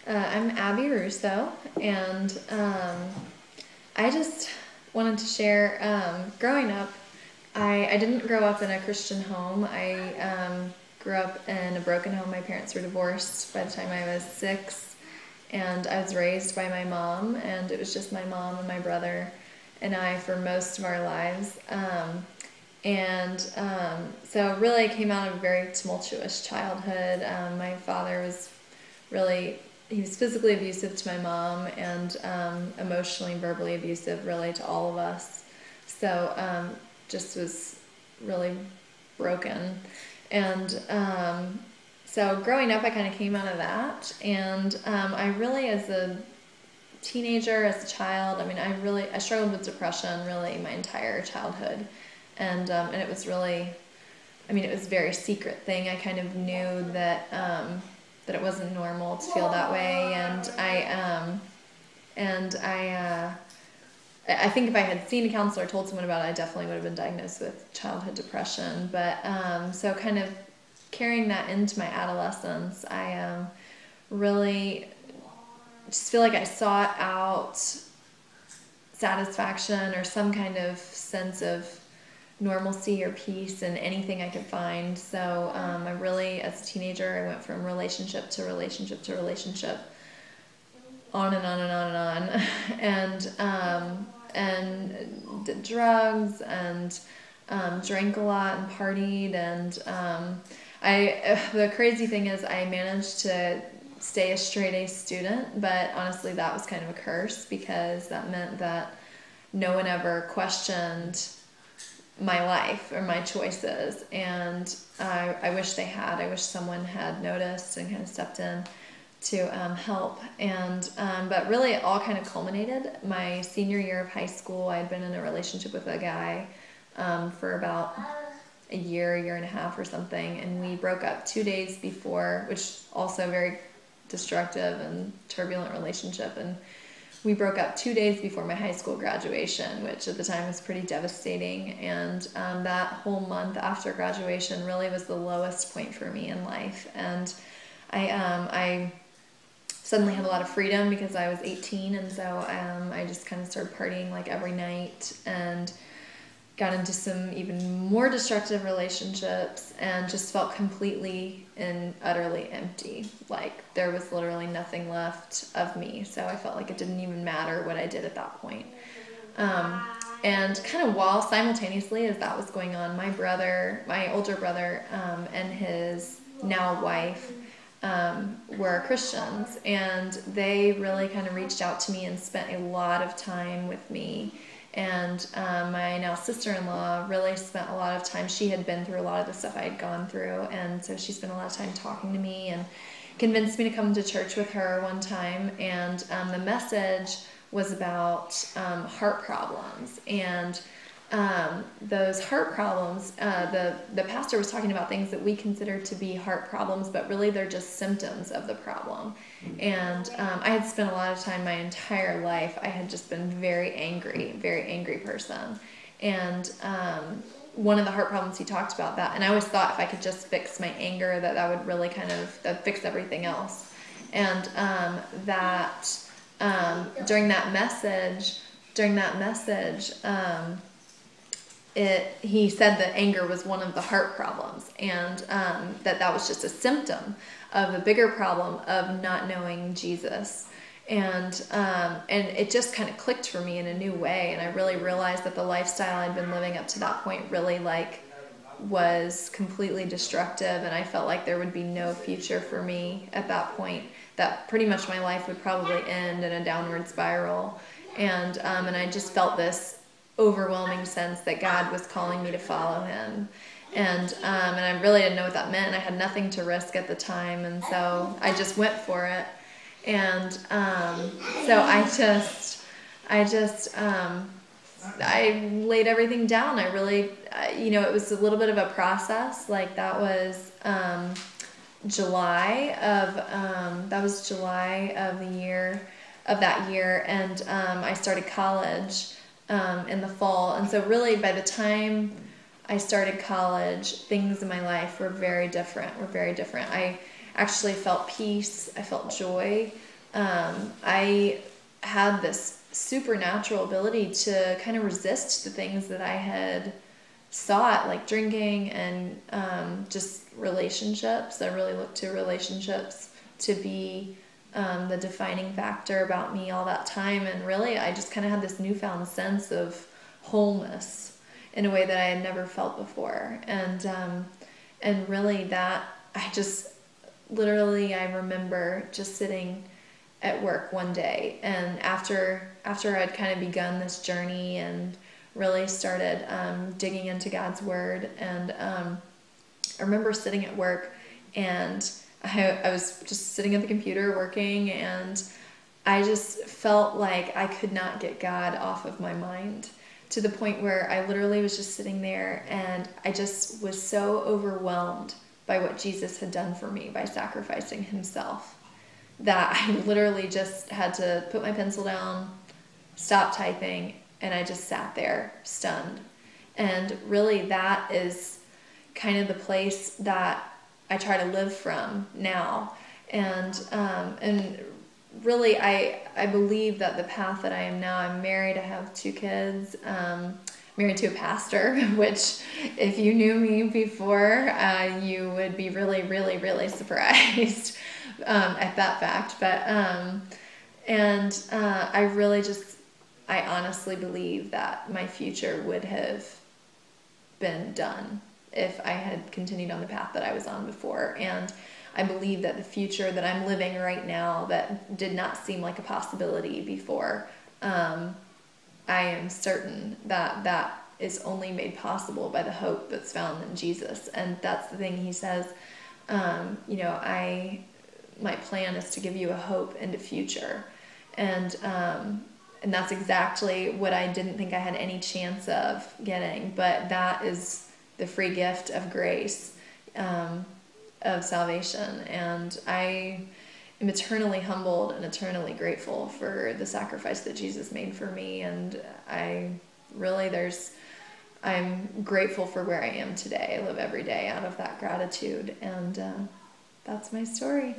I'm Abbi Russo, and I just wanted to share, growing up, I didn't grow up in a Christian home. I grew up in a broken home. My parents were divorced by the time I was 6, and I was raised by my mom, and it was just my mom and my brother and I for most of our lives. So really I came out of a very tumultuous childhood. My father was he was physically abusive to my mom and emotionally and verbally abusive really to all of us. So just was really broken. And so growing up I kind of came out of that. And I really, as a teenager, as a child, I struggled with depression really my entire childhood. And it was really, it was a very secret thing. I kind of knew that it wasn't normal to feel that way, and I think if I had seen a counselor or told someone about it, I definitely would have been diagnosed with childhood depression. But so kind of carrying that into my adolescence, I really just feel like I sought out satisfaction or some kind of sense of normalcy or peace in anything I could find. So I really, as a teenager, I went from relationship to relationship to relationship, on and on and on and on, and did drugs and drank a lot and partied. And the crazy thing is I managed to stay a straight A student, but honestly that was kind of a curse, because that meant that no one ever questioned my life or my choices, and I wish they had. I wish someone had noticed and kind of stepped in to help. And but really it all kind of culminated my senior year of high school. I had been in a relationship with a guy for about a year and a half or something, and we broke up 2 days before, which also very destructive and turbulent relationship. And we broke up 2 days before my high school graduation, which at the time was pretty devastating. And that whole month after graduation really was the lowest point for me in life. And I suddenly had a lot of freedom because I was 18, and so I just kind of started partying like every night and got into some even more destructive relationships and just felt completely and utterly empty. Like there was literally nothing left of me. So I felt like it didn't even matter what I did at that point. And kind of while simultaneously as that was going on, my older brother, and his now wife, were Christians, and they really kind of reached out to me and spent a lot of time with me. And my now sister-in-law really spent a lot of time. She had been through a lot of the stuff I had gone through, and so she spent a lot of time talking to me and convinced me to come to church with her one time. And the message was about heart problems. And those heart problems, the pastor was talking about things that we consider to be heart problems, but really they're just symptoms of the problem. And I had spent a lot of time my entire life, I had just been very angry person. And one of the heart problems he talked about that, and I always thought if I could just fix my anger, that would really that'd fix everything else. And during that message, he said that anger was one of the heart problems, and that was just a symptom of a bigger problem of not knowing Jesus. And it just kind of clicked for me in a new way, and I really realized that the lifestyle I'd been living up to that point really was completely destructive, and I felt like there would be no future for me at that point, that pretty much my life would probably end in a downward spiral. And I just felt this overwhelming sense that God was calling me to follow him. And I really didn't know what that meant. I had nothing to risk at the time, and so I just went for it. And so I laid everything down. I really, it was a little bit of a process. Like that was July of that year, and I started college in the fall. And so really by the time I started college, things in my life were very different. actually felt peace. I felt joy. I had this supernatural ability to kind of resist the things that I had sought, like drinking and just relationships. I really looked to relationships to be the defining factor about me all that time. And really, I just kind of had this newfound sense of wholeness in a way that I had never felt before. And really that, I just literally, I remember just sitting at work one day, and after I'd kind of begun this journey and really started digging into God's word, and I remember sitting at work, and I was just sitting at the computer working, and I just felt like I could not get God off of my mind, to the point where I literally was just sitting there, and I just was so overwhelmed by what Jesus had done for me by sacrificing himself, that I literally just had to put my pencil down, stop typing, and I just sat there stunned. And really that is kind of the place that I try to live from now. And really I believe that the path that I am now, I'm married, I have 2 kids, married to a pastor, which if you knew me before, you would be really, really, really surprised at that fact. But I really just, I honestly believe that my future would have been done if I had continued on the path that I was on before. And I believe that the future that I'm living right now, that did not seem like a possibility before, I am certain that that is only made possible by the hope that's found in Jesus. And that's the thing he says, my plan is to give you a hope and a future. And that's exactly what I didn't think I had any chance of getting, but that is the free gift of grace, of salvation. And I am eternally humbled and eternally grateful for the sacrifice that Jesus made for me. And I'm grateful for where I am today. I live every day out of that gratitude. And that's my story.